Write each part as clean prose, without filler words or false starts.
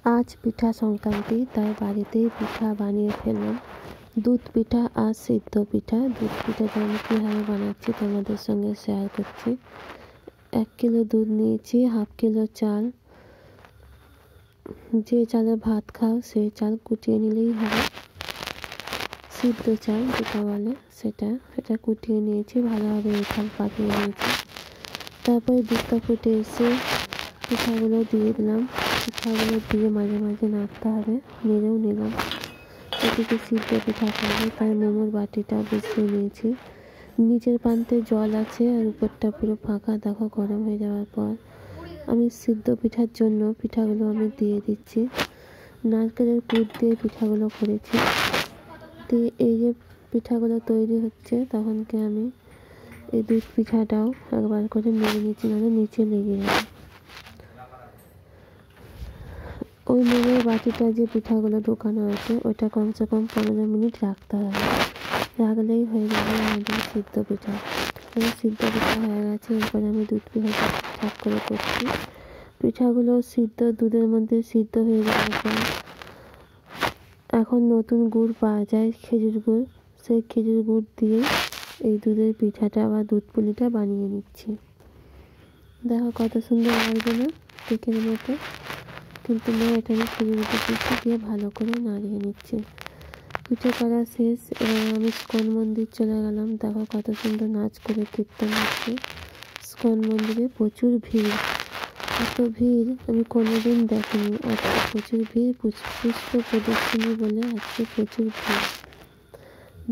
আজ পিঠা সংক্রান্তি, তাই বাড়িতেই পিঠা বানিয়ে ফেললাম। দুধ পিঠা আর সিদ্ধ পিঠা। দুধ পিঠাটা আমি কীভাবে বানাচ্ছি তোমাদের সঙ্গে শেয়ার করছি। 1 কিলো দুধ নিয়েছি, 1/2 কিলো চাল। যে চালে ভাত খাও সেই চাল কুটিয়ে নিলেই হবে। সিদ্ধ চাল যেটা বলে সেটা কুটিয়ে নিয়েছি, ভালোভাবে এখান পাকিয়ে নিয়েছি। তারপরে দুধটা ফুটে এসে পিঠাগুলো দিয়ে দিলাম। পিঠাগুলো দিয়ে মাঝে মাঝে নাড়তে হবে, নেড়েও নিলাম। এদিকে সিদ্ধ পিঠা করবো, তাই মোমোর বাটিটা বসিয়ে নিয়েছি। নিচের প্রান্তে জল আছে আর উপরটা পুরো ফাঁকা। দেখো গরম হয়ে যাওয়ার পর আমি সিদ্ধ পিঠার জন্য পিঠাগুলো আমি দিয়ে দিচ্ছি। নারকেলের পুর দিয়ে পিঠাগুলো করেছি। দিয়ে এই যে পিঠাগুলো তৈরি হচ্ছে তখনকে আমি এই দুধ পিঠাটাও একবার করে নেড়ে নিচ্ছি, নাহলে নিচে লেগে যাবে। ওই মোমের বাটিটা যে পিঠাগুলো ঢোকানো আছে ওটা কমসে কম 15 মিনিট রাখতে হবে, রাখলেই হয়ে যাবে আমাদের সিদ্ধ পিঠা। সিদ্ধ পিঠা হয়ে গেছে, এরপরে আমি দুধ পিঠাটা ঠিকঠাক করে করছি। পিঠাগুলো সিদ্ধ দুধের মধ্যে সিদ্ধ হয়ে যাওয়ার পর এখন নতুন গুড় পাওয়া যায়, খেজুর গুড়। সেই খেজুর গুড় দিয়ে এই দুধের পিঠাটা বা দুধ পুলিটা বানিয়ে নিচ্ছি। দেখো কত সুন্দর লাগবে না কেকের মতো, কিন্তু না, এটা আমি খেজুর গুড় দিয়ে ভালো করে নাড়িয়ে নিচ্ছি। পিঠে করা শেষ। এবার আমি স্কন মন্দির চলে গেলাম। দেখো কত সুন্দর নাচ করে কীর্তন হচ্ছে। স্কন মন্দিরে প্রচুর ভিড়, এত ভিড় আমি কোনোদিন দেখিনি। আজকে প্রচুর ভিড়, পুষ্প প্রদর্শনী বলে আজকে প্রচুর ভিড়।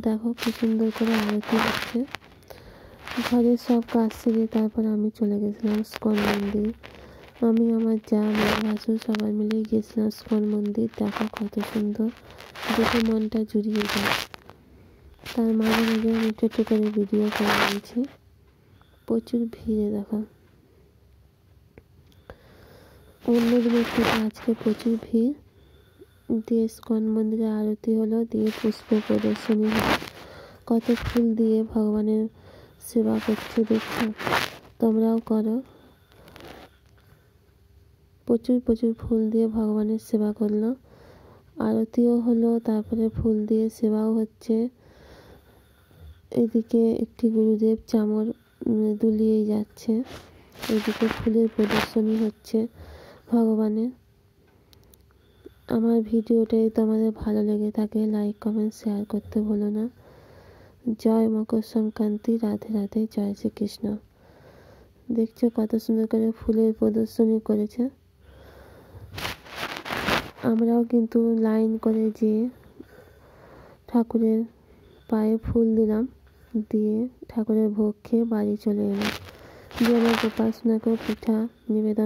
দেখো কি সুন্দর করে আরতি হচ্ছে। ঘরের সব কাজ সেরে তারপর আমি চলে গেছিলাম স্কন মন্দির। আমি আমার যা মেয়ে ভাসুর সবাই মিলে গেছিলাম স্কন মন্দির। দেখো কত সুন্দর, দেখে মনটা জুড়িয়ে যায়। তার মাঝে মাঝে আমি একটু করে ভিডিও করে নিয়েছি। প্রচুর ভিড়ে দেখো, অন্য দিনের থেকে আজকে প্রচুর ভিড়। দিয়ে স্কন মন্দিরে আরতি হলো, দিয়ে পুষ্প প্রদর্শনী হলো। কত ফুল দিয়ে ভগবানের সেবা করছে দেখছো, তোমরাও করো। প্রচুর ফুল দিয়ে ভগবানের সেবা করলো, আরতিও হলো, তারপরে ফুল দিয়ে সেবাও হচ্ছে। এদিকে একটি গুরুদেব চামর দুলিয়েই যাচ্ছে, এদিকে ফুলের প্রদর্শনী হচ্ছে ভগবানের। আমার ভিডিওটাই তোমাদের ভালো লেগে থাকে লাইক কমেন্ট শেয়ার করতে ভুলো না। জয় মকর সংক্রান্তি, রাধে রাধে, জয় শ্রীকৃষ্ণ। দেখছো কত সুন্দর করে ফুলের প্রদর্শনী করেছে। আমরাও কিন্তু লাইন করে যেয়ে ঠাকুরের পায়ে ফুল দিলাম, দিয়ে ঠাকুরের ভোগ খেয়ে বাড়ি চলে এলাম। দিয়ে আমার গোপাল সোনাকেও পিঠা নিবেদন